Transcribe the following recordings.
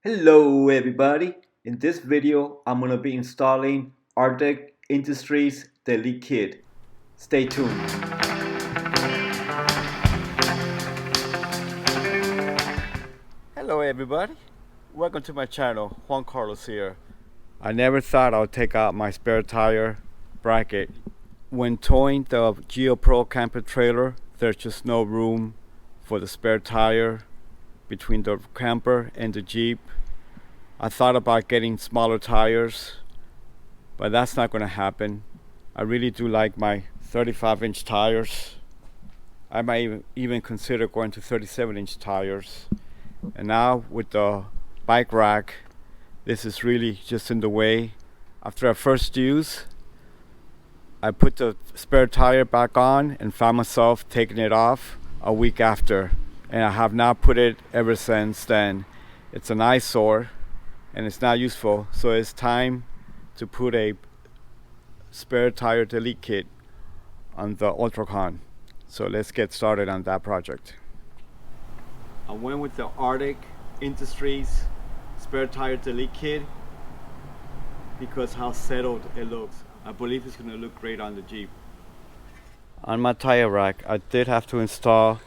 Hello everybody! In this video I'm going to be installing Arctic Industries Delete Kit. Stay tuned. Hello everybody! Welcome to my channel. Juan Carlos here. I never thought I would take out my spare tire bracket. When towing the GeoPro camper trailer, there's just no room for the spare tire between the camper and the Jeep. I thought about getting smaller tires, but that's not going to happen. I really do like my 35-inch tires. I might even consider going to 37-inch tires. And now with the bike rack, this is really just in the way. After I first use, I put the spare tire back on and found myself taking it off a week after. And I have not put it ever since then. It's an eyesore and it's not useful, so it's time to put a spare tire delete kit on the Ultracon. So let's get started on that project. I went with the Arctic Industries spare tire delete kit because how settled it looks. I believe it's going to look great on the Jeep. On my tire rack, I did have to install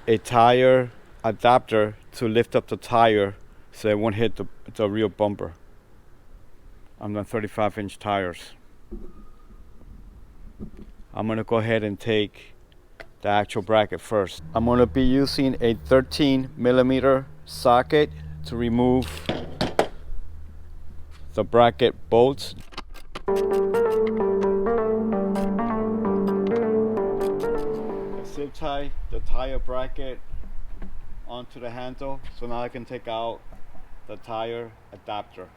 a tire adapter to lift up the tire so it won't hit the real bumper on the 35-inch tires. I'm going to go ahead and take the actual bracket first. I'm going to be using a 13mm socket to remove the bracket bolts. I zip tie the tire bracket onto the handle, so now I can take out the tire adapter.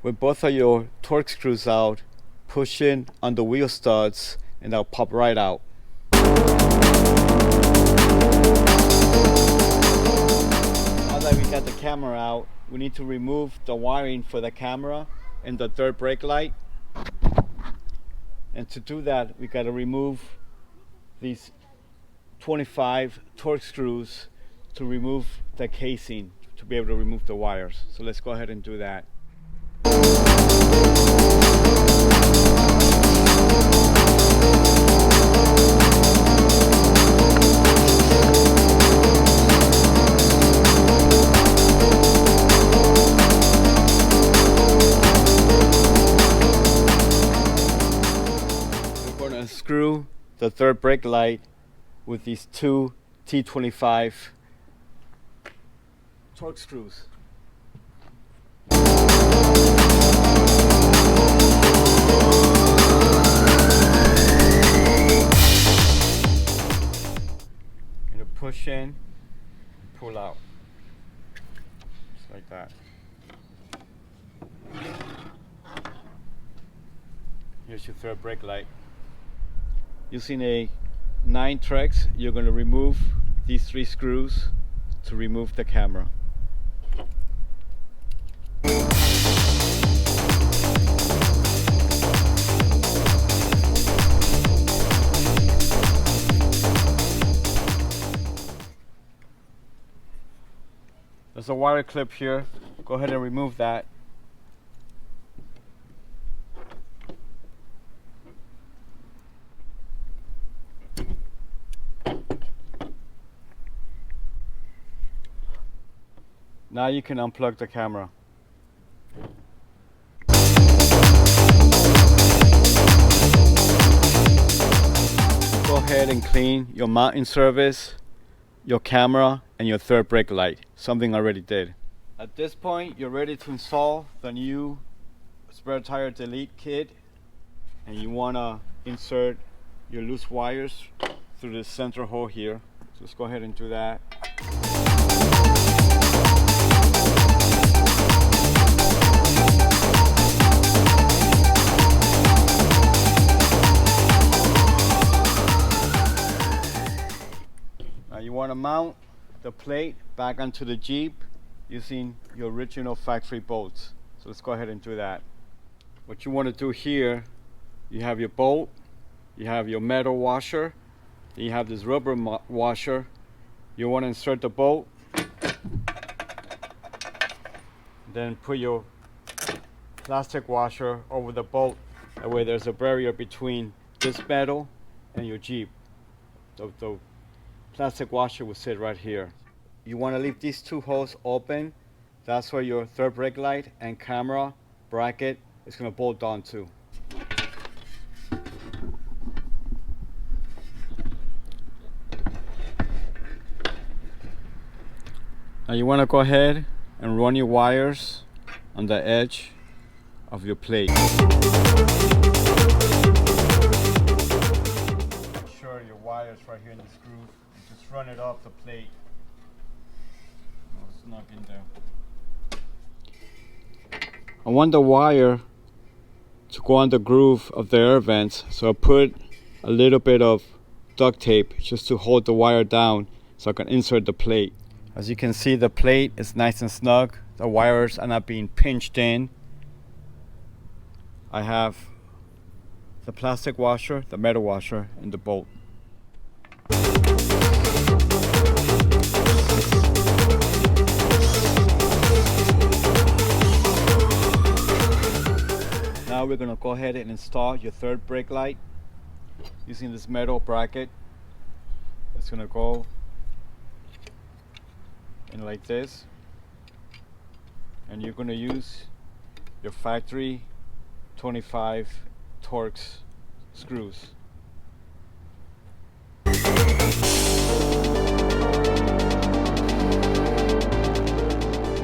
With both of your torque screws out, push in on the wheel studs and they'll pop right out. Now that we got the camera out, we need to remove the wiring for the camera and the third brake light. And to do that, we got to remove these 25 torque screws to remove the casing, to be able to remove the wires. So let's go ahead and do that. We're going to screw the third brake light with these two T25 torque screws. Push in, pull out, just like that. Here's your third brake light. Using a 9-trex, you're going to remove these 3 screws to remove the camera. There's a wire clip here. Go ahead and remove that. Now you can unplug the camera. Go ahead and clean your mounting surface, your camera, and your third brake light, something I already did. At this point, you're ready to install the new spare tire delete kit, and you want to insert your loose wires through the center hole here. So let's go ahead and do that. want to mount the plate back onto the Jeep using your original factory bolts. So let's go ahead and do that. What you want to do here, you have your bolt, you have your metal washer, then you have this rubber washer. You want to insert the bolt, then put your plastic washer over the bolt. That way there's a barrier between this metal and your Jeep. So the plastic washer will sit right here. You want to leave these two holes open. That's where your third brake light and camera bracket is going to bolt onto. Now you want to go ahead and run your wires on the edge of your plate. Make sure your wires right here in this groove, and just run it off the plate. Oh, snug in there. I want the wire to go on the groove of the air vents, so I put a little bit of duct tape just to hold the wire down so I can insert the plate. As you can see, the plate is nice and snug. The wires are not being pinched in. I have the plastic washer, the metal washer, and the bolt. Now we're going to go ahead and install your third brake light using this metal bracket. It's going to go in like this, and you're going to use your factory 25 Torx screws. You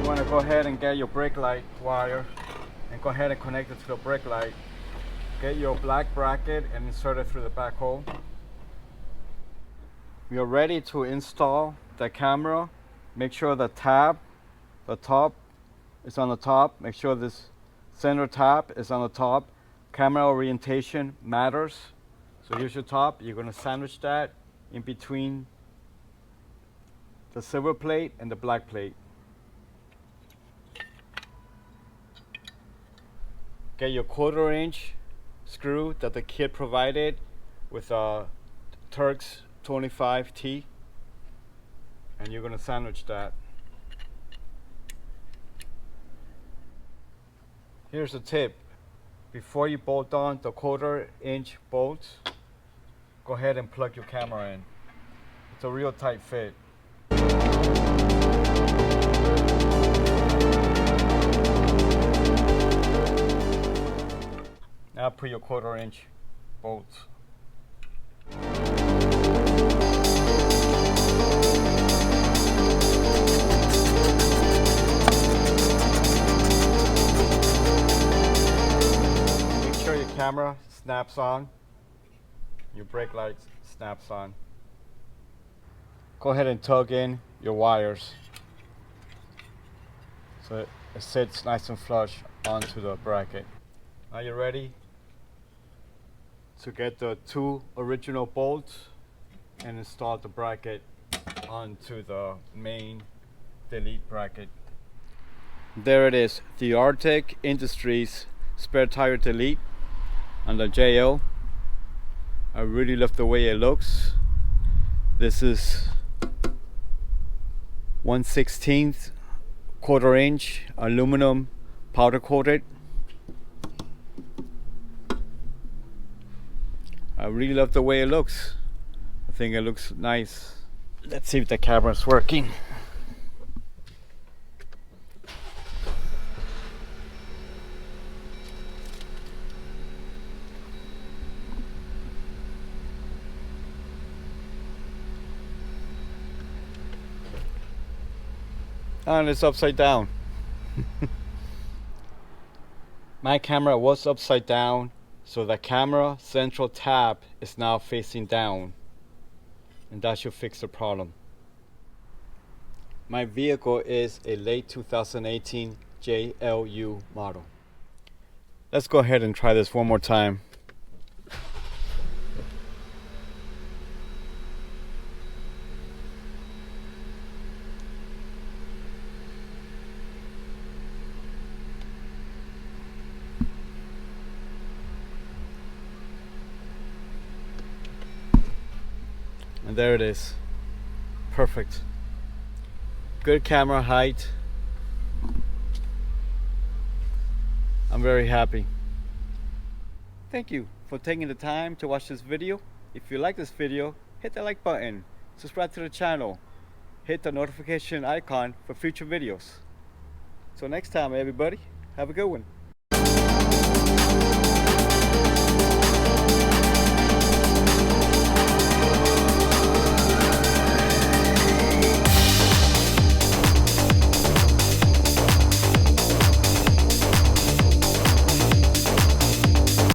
want to go ahead and get your brake light wire and go ahead and connect it to the brake light. Get your black bracket and insert it through the back hole. We are ready to install the camera. Make sure the tab, the top is on the top. Make sure this center tab is on the top. Camera orientation matters. So here's your top. You're going to sandwich that in between the silver plate and the black plate. Get your 1/4 inch screw that the kit provided with a Turks 25T, and you're going to sandwich that. Here's a tip. Before you bolt on the 1/4 inch bolts, go ahead and plug your camera in. It's a real tight fit. Now put your 1/4 inch bolts. Make sure your camera snaps on, your brake light snaps on. Go ahead and tug in your wires so it sits nice and flush onto the bracket. Now you're ready to get the 2 original bolts and install the bracket onto the main delete bracket. There it is, the Arctic Industries spare tire delete on the JL. I really love the way it looks. This is 1/16 1/4 inch aluminum powder coated. I really love the way it looks. I think it looks nice. Let's see if the camera's working. And it's upside down. My camera was upside down, so the camera central tab is now facing down, and that should fix the problem. My vehicle is a late 2018 JLU model. Let's go ahead and try this one more time. And there it is. Perfect. Good camera height. I'm very happy. Thank you for taking the time to watch this video. If you like this video, hit the like button, subscribe to the channel, hit the notification icon for future videos. So next time, everybody, have a good one.